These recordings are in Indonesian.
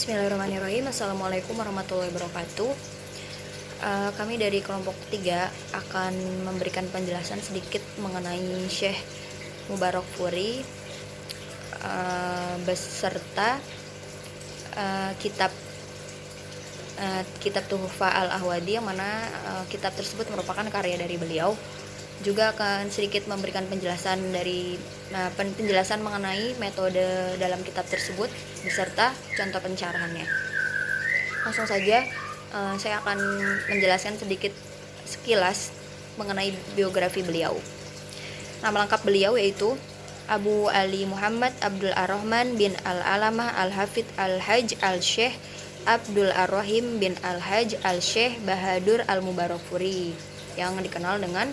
Bismillahirrahmanirrahim. Assalamualaikum warahmatullahi wabarakatuh. Kami dari kelompok 3 akan memberikan penjelasan sedikit mengenai Syekh Mubarakfuri beserta kitab Tuhfa Al-Ahwadi, yang mana kitab tersebut merupakan karya dari beliau. Juga akan sedikit memberikan penjelasan mengenai metode dalam kitab tersebut beserta contoh pencerahannya. Langsung saja, saya akan menjelaskan sedikit sekilas mengenai biografi beliau. Nama lengkap beliau yaitu Abu Ali Muhammad Abdul Ar-Rahman bin Al-Alamah Al-Hafidh Al-Hajj Al-Syekh Abdul Ar-Rahim bin Al-Hajj Al-Syekh Bahadur Al-Mubarakfuri, yang dikenal dengan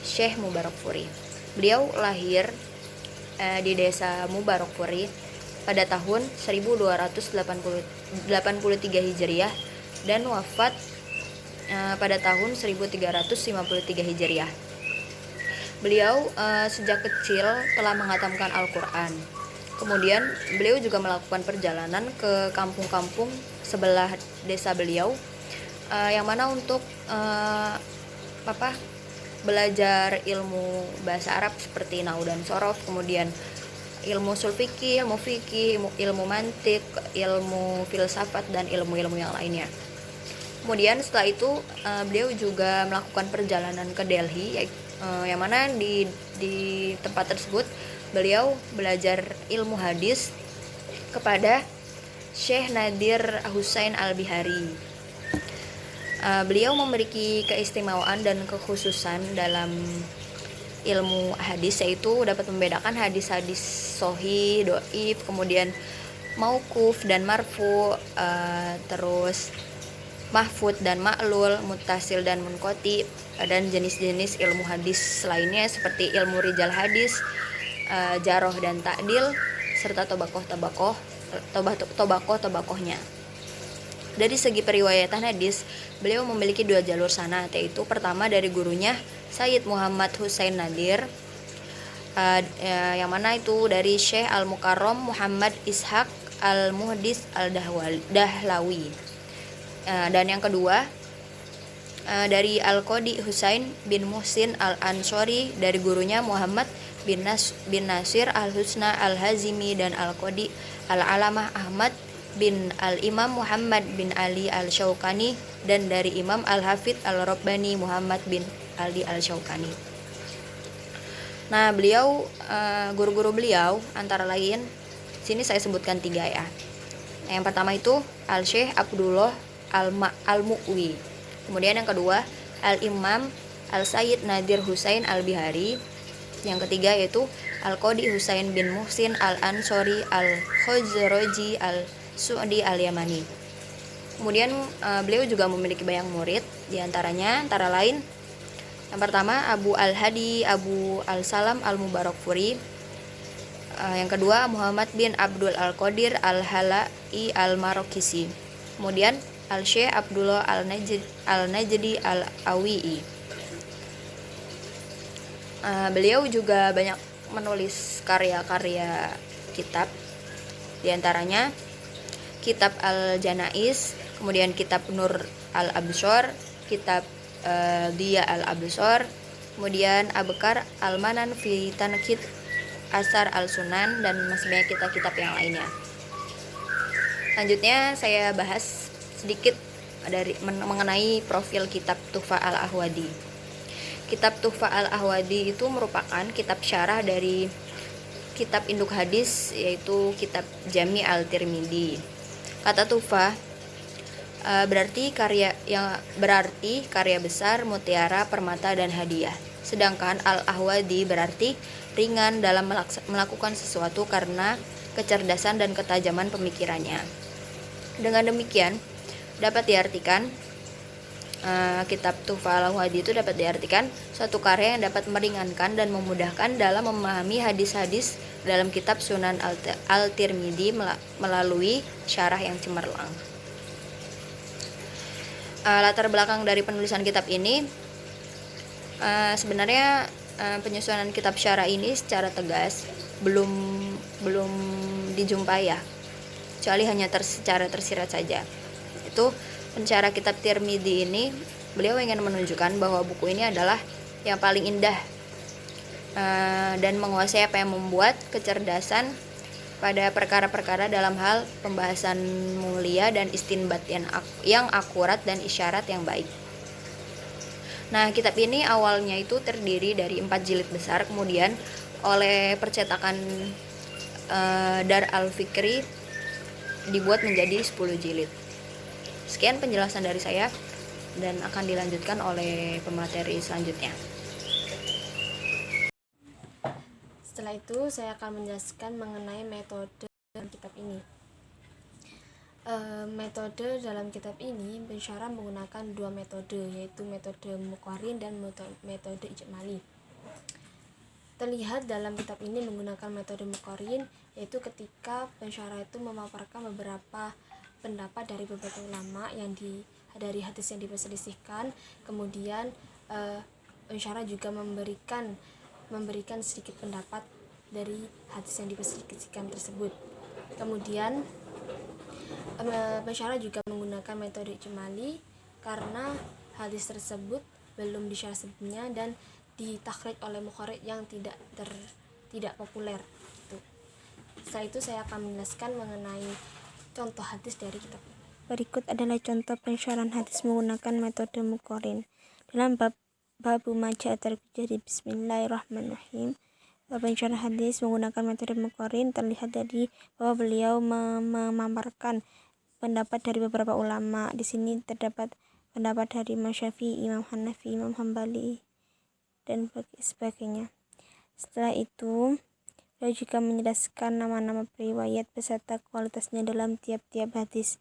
Syekh Mubarakfuri. Beliau lahir di desa Mubarakfuri pada tahun 1283 Hijriah dan wafat pada tahun 1353 Hijriah. Beliau sejak kecil telah menghatamkan Al-Quran. Kemudian beliau juga melakukan perjalanan ke kampung-kampung sebelah desa beliau, yang mana untuk belajar ilmu bahasa Arab seperti nahwu dan shorof, kemudian ilmu ushul fikih, ilmu mantik, ilmu filsafat, dan ilmu-ilmu yang lainnya. Kemudian setelah itu beliau juga melakukan perjalanan ke Delhi, yang mana di tempat tersebut beliau belajar ilmu hadis kepada Syekh Nadir Husain Al-Bihari. Beliau memiliki keistimewaan dan kekhususan dalam ilmu hadis, yaitu dapat membedakan hadis-hadis sahih, dhaif, kemudian mauquf dan marfu, terus mahfud dan ma'lul, muttasil dan munqati, dan jenis-jenis ilmu hadis lainnya seperti ilmu rijal hadis, jarh dan ta'dil, serta tobakohnya. Dari segi periwayatan hadis, beliau memiliki 2 jalur sanad, yaitu pertama dari gurunya Sayyid Muhammad Husain Nadir, yang mana itu dari Syekh Al-Mukarram Muhammad Ishaq Al-Muhdis Al-Dahlawi, dan yang kedua dari Al-Qadi Husain bin Muhsin Al-Ansori dari gurunya Muhammad bin Nasir Al-Husna Al-Hazimi dan Al-Qadi Al-Alamah Ahmad bin Al-Imam Muhammad bin Ali Al-Syaukani, dan dari Imam Al-Hafidh Al-Rabbani Muhammad bin Ali Al-Syaukani. Nah, beliau guru-guru beliau antara lain sini saya sebutkan 3 ya. Yang pertama itu Al-Syekh Abdullah Al-Mu'wi. Kemudian yang kedua Al-Imam Al-Sayyid Nadir Husain Al-Bihari. Yang ketiga yaitu Al-Qadi Husain bin Muhsin Al-Ansori Al-Khazraji Al-Su'di Al-Yamani. Kemudian beliau juga memiliki banyak murid, diantaranya antara lain yang pertama Abu Al-Hadi Abu Al-Salam Al-Mubarakfuri, yang kedua Muhammad bin Abdul Al-Qadir Al-Halai Al-Marokisi, kemudian Al-Syekh Abdullah Al-Najdi Al-Awi'i. Beliau juga banyak menulis karya-karya kitab, diantaranya kitab Al-Janais, kemudian kitab Nur Al-Absor, kitab Diya Al-Absor, kemudian Abkar Al-Manan fi Tanqid Asar Al-Sunan, dan masih banyak kitab-kitab yang lainnya. Selanjutnya saya bahas sedikit mengenai profil kitab Tuhfa Al-Ahwadi. Kitab Tuhfa Al-Ahwadi itu merupakan kitab syarah dari kitab induk hadis, yaitu kitab Jami Al-Tirmidzi. Kata Tuhfa berarti karya besar, mutiara, permata, dan hadiah. Sedangkan Al-Ahwadi berarti ringan dalam melakukan sesuatu karena kecerdasan dan ketajaman pemikirannya. Dengan demikian dapat diartikan kitab Tuhfa Al-Ahwadi itu dapat diartikan suatu karya yang dapat meringankan dan memudahkan dalam memahami hadis-hadis dalam kitab Sunan Al-Tirmidzi melalui syarah yang cemerlang. Latar belakang dari penulisan kitab ini, sebenarnya penyusunan kitab syarah ini secara tegas belum dijumpai ya. kecuali hanya secara tersirat saja. Itu pencara kitab Tirmidzi ini, beliau ingin menunjukkan bahwa buku ini adalah yang paling indah dan menguasai apa yang membuat kecerdasan pada perkara-perkara dalam hal pembahasan mulia dan istinbat yang akurat dan isyarat yang baik. Nah, kitab ini awalnya itu terdiri dari 4 jilid besar, kemudian oleh percetakan Dar Al-Fikri dibuat menjadi 10 jilid. Sekian penjelasan dari saya dan akan dilanjutkan oleh pemateri selanjutnya. Setelah itu saya akan menjelaskan mengenai metode dalam kitab ini. Metode dalam kitab ini pensyarah menggunakan 2 metode, yaitu metode Muqarrin dan metode Ijmali. Terlihat dalam kitab ini menggunakan metode Muqarrin, yaitu ketika pensyarah itu memaparkan beberapa pendapat dari beberapa ulama yang dari hadis yang diperselisihkan. Kemudian pensyarah juga memberikan sedikit pendapat dari hadis yang diperselisihkan tersebut. Kemudian pensyarah juga menggunakan metode ijmali karena hadis tersebut belum disyarah sebelumnya dan ditakhrij oleh mukharrij yang tidak populer. Setelah itu saya akan menjelaskan mengenai contoh hadis dari kitab. Berikut adalah contoh pensyarahan hadis menggunakan metode Muqarrin. Dalam Babu Maja Terjadi Bismillahirrahmanirrahim, pensyarah hadis menggunakan metode Muqarrin terlihat dari bahwa beliau memaparkan pendapat dari beberapa ulama. Di sini terdapat pendapat dari Imam Syafi'i, Imam Hanafi, Imam Hambali, dan sebagainya. Setelah itu, beliau juga menjelaskan nama-nama periwayat beserta kualitasnya dalam tiap-tiap hadis.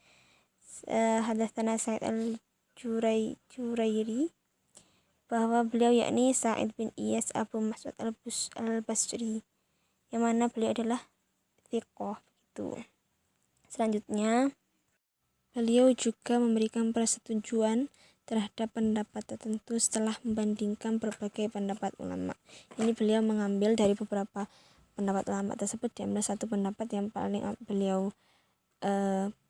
Hadatsana Sa'id al-Jurairi, bahwa beliau yakni Sa'id bin Iyas Abu Mas'ud al-Basri, yang mana beliau adalah thiqah gitu. Selanjutnya, beliau juga memberikan persetujuan terhadap pendapat tertentu setelah membandingkan berbagai pendapat ulama. Ini beliau mengambil dari beberapa pendapat ulama tersebut, diambil satu pendapat yang paling beliau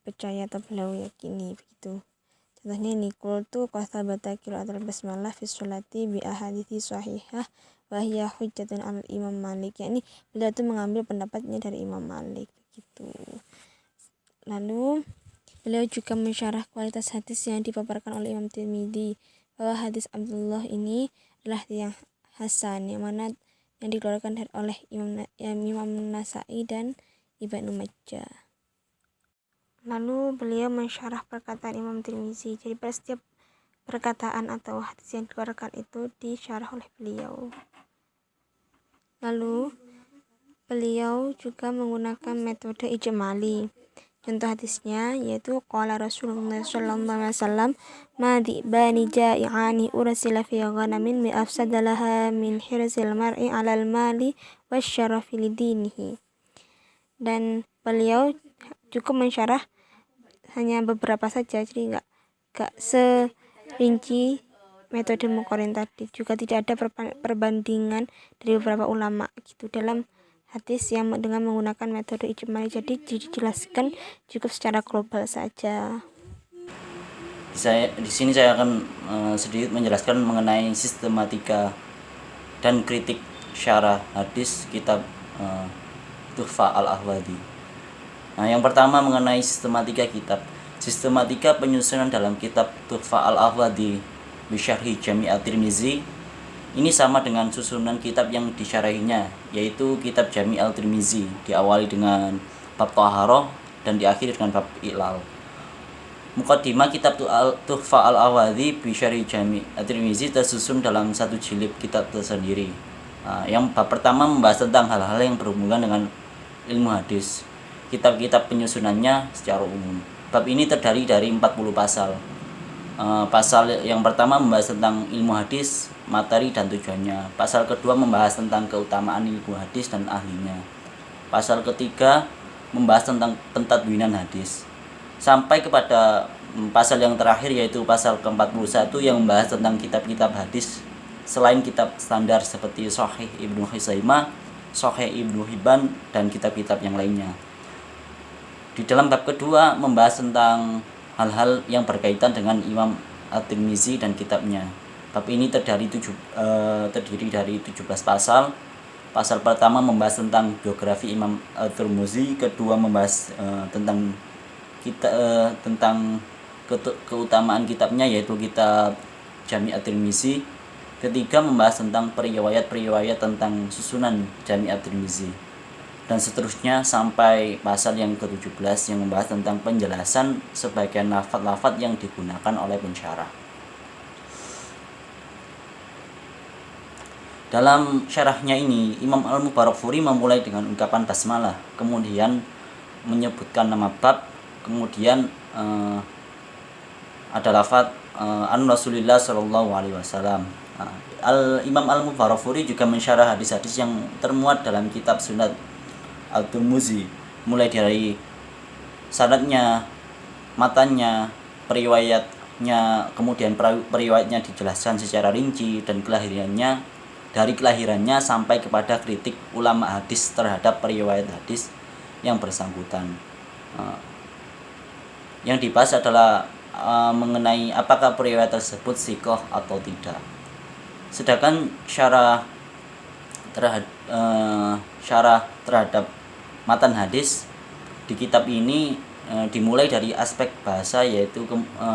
percaya atau beliau yakini begitu. Contohnya ini, qultu qathabata qira'atul basmalah fi sholati bi ahadithi sahihah wa hiya hujjatun al Imam Malik. Yakni beliau itu mengambil pendapatnya dari Imam Malik begitu. Lalu beliau juga mensyarah kualitas hadis yang dipaparkan oleh Imam Tirmidzi, bahwa hadis Abdullah ini adalah yang hasan, yang mana yang dikeluarkan oleh Imam Nasa'i dan Ibnu Majah. Lalu beliau mensyarah perkataan Imam Tirmidzi. Jadi pada setiap perkataan atau hadis yang dikeluarkan itu disyarah oleh beliau. Lalu beliau juga menggunakan metode ijmali. Contoh hadisnya yaitu qala Rasulullah sallallahu alaihi wasallam ma di'bani ja'i'ani ursila fi ghanamin bi afsadalaha min hirzil mar'i 'alal mali wasyarafi lidinihi. Dan beliau cukup mensyarah hanya beberapa saja, jadi enggak serinci metode Muqarrin tadi. Juga tidak ada perbandingan dari beberapa ulama gitu dalam hadis yang dengan menggunakan metode ijmali. Jadi dijelaskan cukup secara global saja. Di sini saya akan sedikit menjelaskan mengenai sistematika dan kritik syarah hadis kitab Tuhfa al-Ahwadhi. Nah, yang pertama mengenai sistematika kitab. Sistematika penyusunan dalam kitab Tuhfa al-Ahwadhi bi syarhi Jami' at-Tirmizi ini sama dengan susunan kitab yang disyarahinya, yaitu kitab Jami' al-Tirmizi, diawali dengan bab Taharah dan diakhiri dengan bab Ilal. Muqaddimah kitab Tuhfa al-Ahwadhi bi syarhi Jami' at-Tirmizi tersusun dalam satu jilid kitab tersendiri. Yang bab pertama membahas tentang hal-hal yang berhubungan dengan ilmu hadis. Kitab-kitab penyusunannya secara umum. Bab ini terdiri dari 40 pasal. Pasal yang pertama membahas tentang ilmu hadis, materi dan tujuannya. Pasal kedua membahas tentang keutamaan ilmu hadis dan ahlinya. Pasal ketiga membahas tentang pentadwinan hadis. Sampai kepada pasal yang terakhir yaitu pasal ke-41 yang membahas tentang kitab-kitab hadis selain kitab standar seperti Sahih Ibnu Huzaimah, Sahih Ibnu Hibban dan kitab-kitab yang lainnya. Di dalam bab kedua membahas tentang hal-hal yang berkaitan dengan Imam At-Tirmizi dan kitabnya. Bab ini terdiri dari 17 pasal. Pasal pertama membahas tentang biografi Imam At-Tirmizi, kedua membahas tentang keutamaan kitabnya, yaitu kitab Jami' At-Tirmizi. Ketiga membahas tentang periwayat tentang susunan Jami' At-Tirmizi, dan seterusnya sampai pasal yang ke-17 yang membahas tentang penjelasan sebagian lafaz-lafaz yang digunakan oleh pensyarah. Dalam syarahnya ini, Imam Al-Mubarakfuri memulai dengan ungkapan basmalah, kemudian menyebutkan nama bab, kemudian ada lafaz an Rasulillah sallallahu alaihi wasallam. Imam Al-Mubarakfuri juga mensyarah hadis-hadis yang termuat dalam kitab Sunan At-Tirmizi, mulai dari sanadnya, matanya, periwayatnya, kemudian periwayatnya dijelaskan secara rinci, dan dari kelahirannya sampai kepada kritik ulama hadis terhadap periwayat hadis yang bersangkutan. Yang dibahas adalah mengenai apakah periwayat tersebut sikoh atau tidak. Sedangkan syarah terhadap matan hadis di kitab ini dimulai dari aspek bahasa, yaitu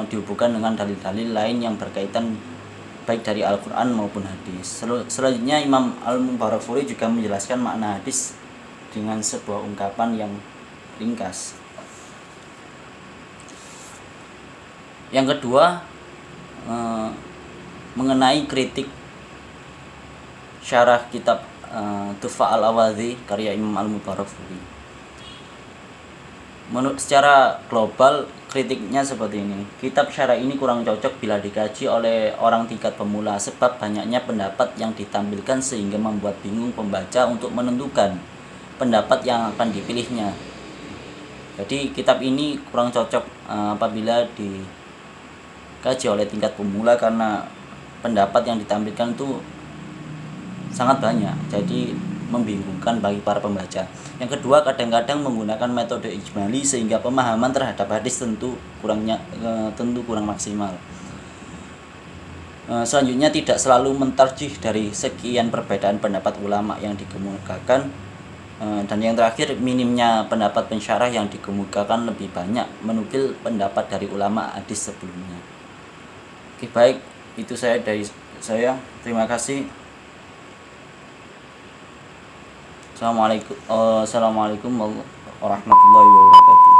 dihubungkan dengan dalil-dalil lain yang berkaitan baik dari Al-Quran maupun hadis. Selanjutnya Imam Al-Mubarakfuri juga menjelaskan makna hadis dengan sebuah ungkapan yang ringkas. Yang kedua mengenai kritik syarah kitab Tuhfa Al-Awadhi karya Imam Al-Mubarakfuri. Secara global kritiknya seperti ini: kitab syarah ini kurang cocok bila dikaji oleh orang tingkat pemula, sebab banyaknya pendapat yang ditampilkan sehingga membuat bingung pembaca untuk menentukan pendapat yang akan dipilihnya. Jadi kitab ini kurang cocok apabila dikaji oleh tingkat pemula, karena pendapat yang ditampilkan itu sangat banyak, jadi membingungkan bagi para pembaca. Yang kedua, kadang-kadang menggunakan metode ijmali sehingga pemahaman terhadap hadis tentu kurang maksimal. Selanjutnya, tidak selalu mentarjih dari sekian perbedaan pendapat ulama yang dikemukakan. Dan yang terakhir, minimnya pendapat pensyarah yang dikemukakan lebih banyak menukil pendapat dari ulama hadis sebelumnya. Oke, baik, itu dari saya. Terima kasih. Assalamualaikum warahmatullahi wabarakatuh.